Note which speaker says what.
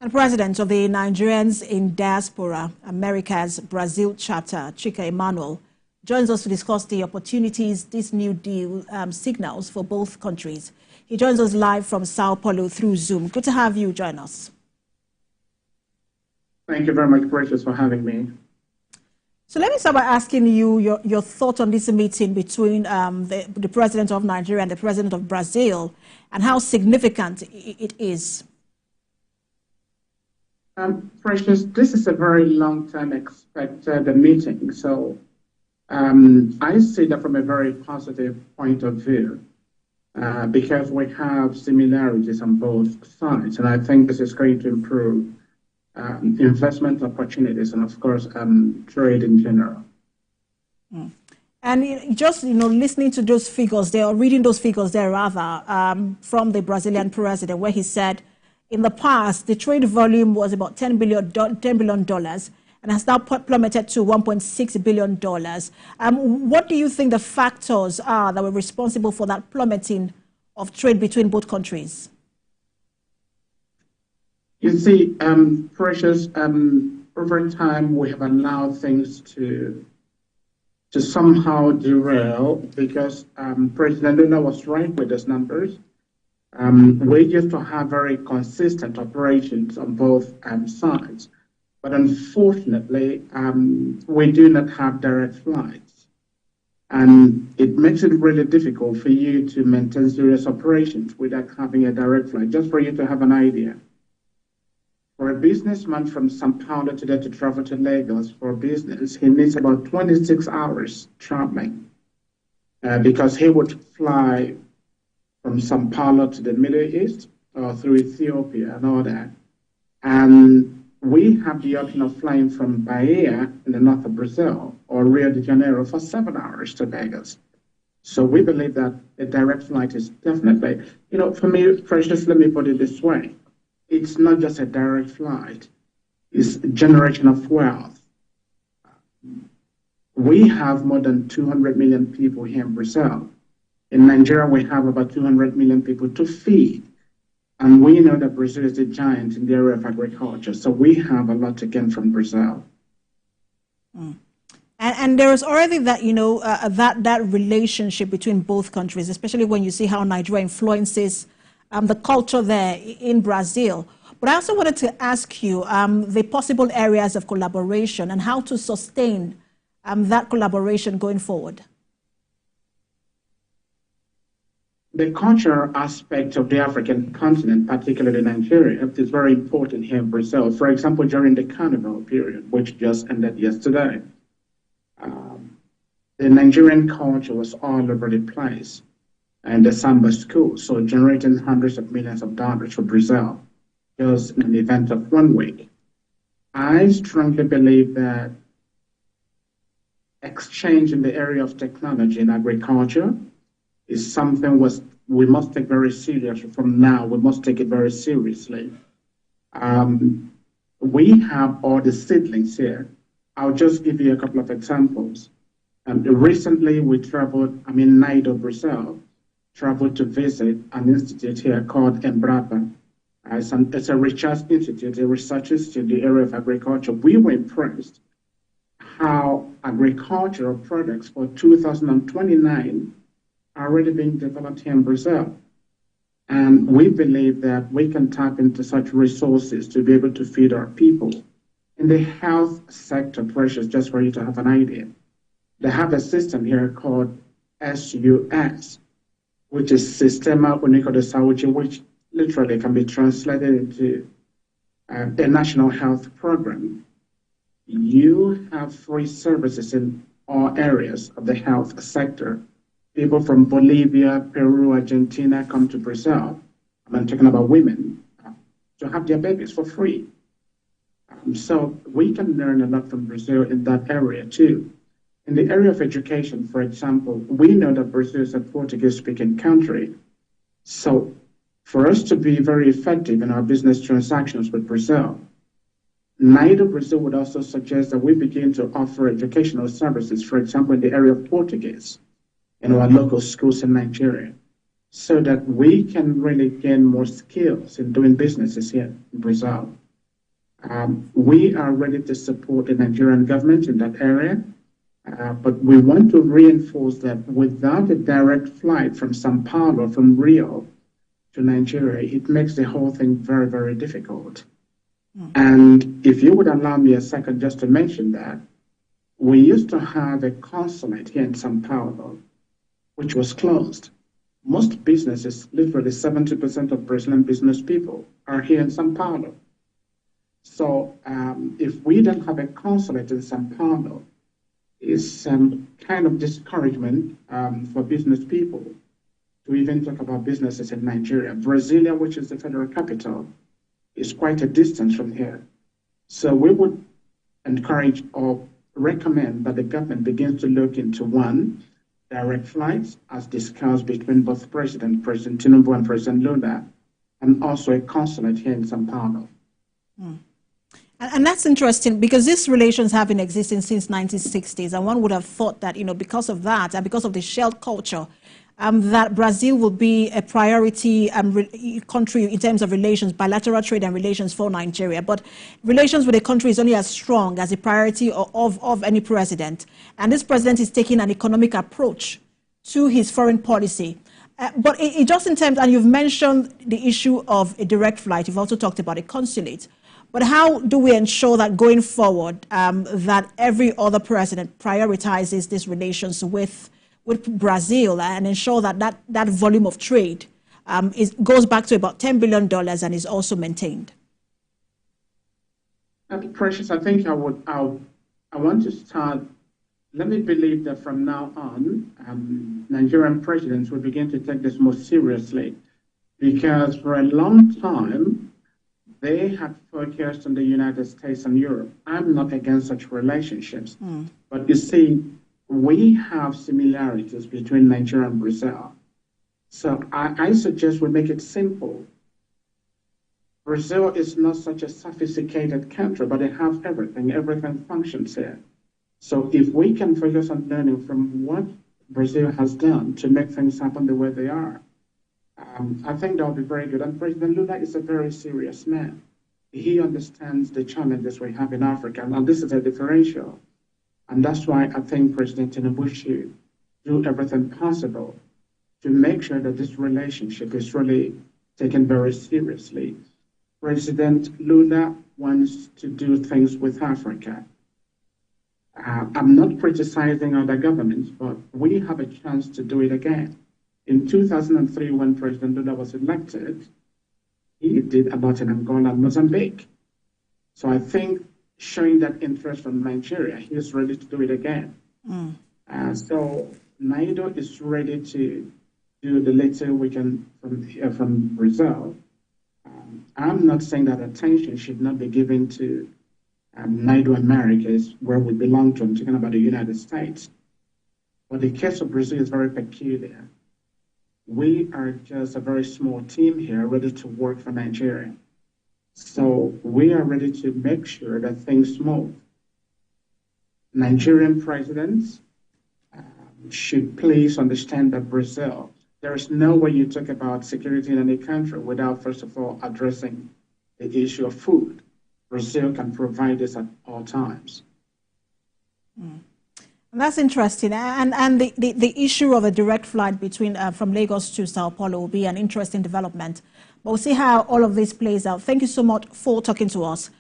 Speaker 1: And President of the Nigerians in Diaspora, America's Brazil chapter, Chika Emmanuel, joins us to discuss the opportunities this new deal signals for both countries. He joins us live from Sao Paulo through Zoom. Good to have you join us.
Speaker 2: Thank you very much, Precious, for having me.
Speaker 1: So let me start by asking you your thoughts on this meeting between the president of Nigeria and the president of Brazil and how significant it is.
Speaker 2: Precious, this is a very long-term expected meeting, so I see that from a very positive point of view because we have similarities on both sides, and I think this is going to improve investment opportunities and, of course, trade in general.
Speaker 1: And just listening to those figures there, or reading those figures there rather, from the Brazilian president, where he said, in the past, the trade volume was about $10 billion and has now plummeted to $1.6 billion. What do you think the factors are that were responsible for that plummeting of trade between both countries?
Speaker 2: You see, Precious, over time we have allowed things to somehow derail because President Lula was right with his numbers. We used to have very consistent operations on both sides, but unfortunately, we do not have direct flights, and it makes it really difficult for you to maintain serious operations without having a direct flight. Just for you to have an idea, for a businessman from Sao Paulo today to travel to Lagos for business, he needs about 26 hours traveling because he would fly from Sao Paulo to the Middle East or through Ethiopia and all that. And we have the option of flying from Bahia in the north of Brazil or Rio de Janeiro for 7 hours to Vegas. So we believe that a direct flight is definitely, for me, Precious, let me put it this way. It's not just a direct flight, it's a generation of wealth. We have more than 200 million people here in Brazil. In Nigeria, we have about 200 million people to feed. And we know that Brazil is a giant in the area of agriculture. So we have a lot to gain from Brazil.
Speaker 1: And there is already that, that relationship between both countries, especially when you see how Nigeria influences the culture there in Brazil. But I also wanted to ask you the possible areas of collaboration and how to sustain that collaboration going forward.
Speaker 2: The cultural aspect of the African continent, particularly Nigeria, is very important here in Brazil. For example, during the Carnival period, which just ended yesterday, the Nigerian culture was all over the place and the samba school, so generating hundreds of millions of dollars for Brazil just in an event of 1 week. I strongly believe that exchange in the area of technology and agriculture is something we must take very seriously from now. We must take it very seriously. We have all the seedlings here. I'll just give you a couple of examples. Recently, we traveled, Naido, Brazil, traveled to visit an institute here called Embrapa. It's a research institute, a research institute in the area of agriculture. We were impressed how agricultural products for 2029 are already being developed here in Brazil. And we believe that we can tap into such resources to be able to feed our people. In the health sector, Precious, just for you to have an idea, they have a system here called SUS, which is Sistema Único de Saúde, which literally can be translated into a national health program. You have free services in all areas of the health sector. People from Bolivia, Peru, Argentina come to Brazil. I'm talking about women to have their babies for free. So we can learn a lot from Brazil in that area too. In the area of education, for example, we know that Brazil is a Portuguese-speaking country. So for us to be very effective in our business transactions with Brazil, Naido Brazil would also suggest that we begin to offer educational services, for example, in the area of Portuguese in our local schools in Nigeria, so that we can really gain more skills in doing businesses here in Brazil. We are ready to support the Nigerian government in that area, but we want to reinforce that without a direct flight from Sao Paulo, from Rio to Nigeria, it makes the whole thing very, very difficult. And if you would allow me a second just to mention that, we used to have a consulate here in Sao Paulo, which was closed. Most businesses, literally 70% of Brazilian business people, are here in Sao Paulo. So if we don't have a consulate in Sao Paulo, it's some kind of discouragement for business people to even talk about businesses in Nigeria. Brasilia, which is the federal capital, is quite a distance from here. So we would encourage or recommend that the government begins to look into one, direct flights as discussed between both President Tinubu and President Lula, and also a consulate here in Sao Paulo.
Speaker 1: And that's interesting because these relations have been existing since 1960s, and one would have thought that, because of that and because of the shell culture, that Brazil will be a priority country in terms of relations, bilateral trade and relations for Nigeria. But relations with a country is only as strong as the priority of any president. And this president is taking an economic approach to his foreign policy. But it just in terms, and you've mentioned the issue of a direct flight, you've also talked about a consulate. But how do we ensure that going forward, that every other president prioritizes these relations with Brazil and ensure that volume of trade goes back to about $10 billion and is also maintained?
Speaker 2: Precious, I think I want to start. Let me believe that from now on, Nigerian presidents will begin to take this more seriously, because for a long time, they had focused on the United States and Europe. I'm not against such relationships, but you see, we have similarities between Nigeria and Brazil. So I suggest we make it simple. Brazil is not such a sophisticated country, but they have everything. Everything functions here. So if we can focus on learning from what Brazil has done to make things happen the way they are, I think that will be very good. And President Lula is a very serious man. He understands the challenges we have in Africa, and this is a differential. And that's why I think President Tinubu should do everything possible to make sure that this relationship is really taken very seriously. President Lula wants to do things with Africa. I'm not criticizing other governments, but we have a chance to do it again. In 2003, when President Lula was elected, he did a lot in Angola and Mozambique. So I think showing that interest from Nigeria, he is ready to do it again. So NIDO is ready to do the little we can from Brazil. I'm not saying that attention should not be given to NIDO Americas, where we belong to. I'm talking about the United States. But the case of Brazil is very peculiar. We are just a very small team here ready to work for Nigeria. So we are ready to make sure that things move. Nigerian presidents should please understand that Brazil, there is no way you talk about security in any country without, first of all, addressing the issue of food. Brazil can provide this at all times.
Speaker 1: That's interesting. And the issue of a direct flight between from Lagos to Sao Paulo will be an interesting development. But we'll see how all of this plays out. Thank you so much for talking to us.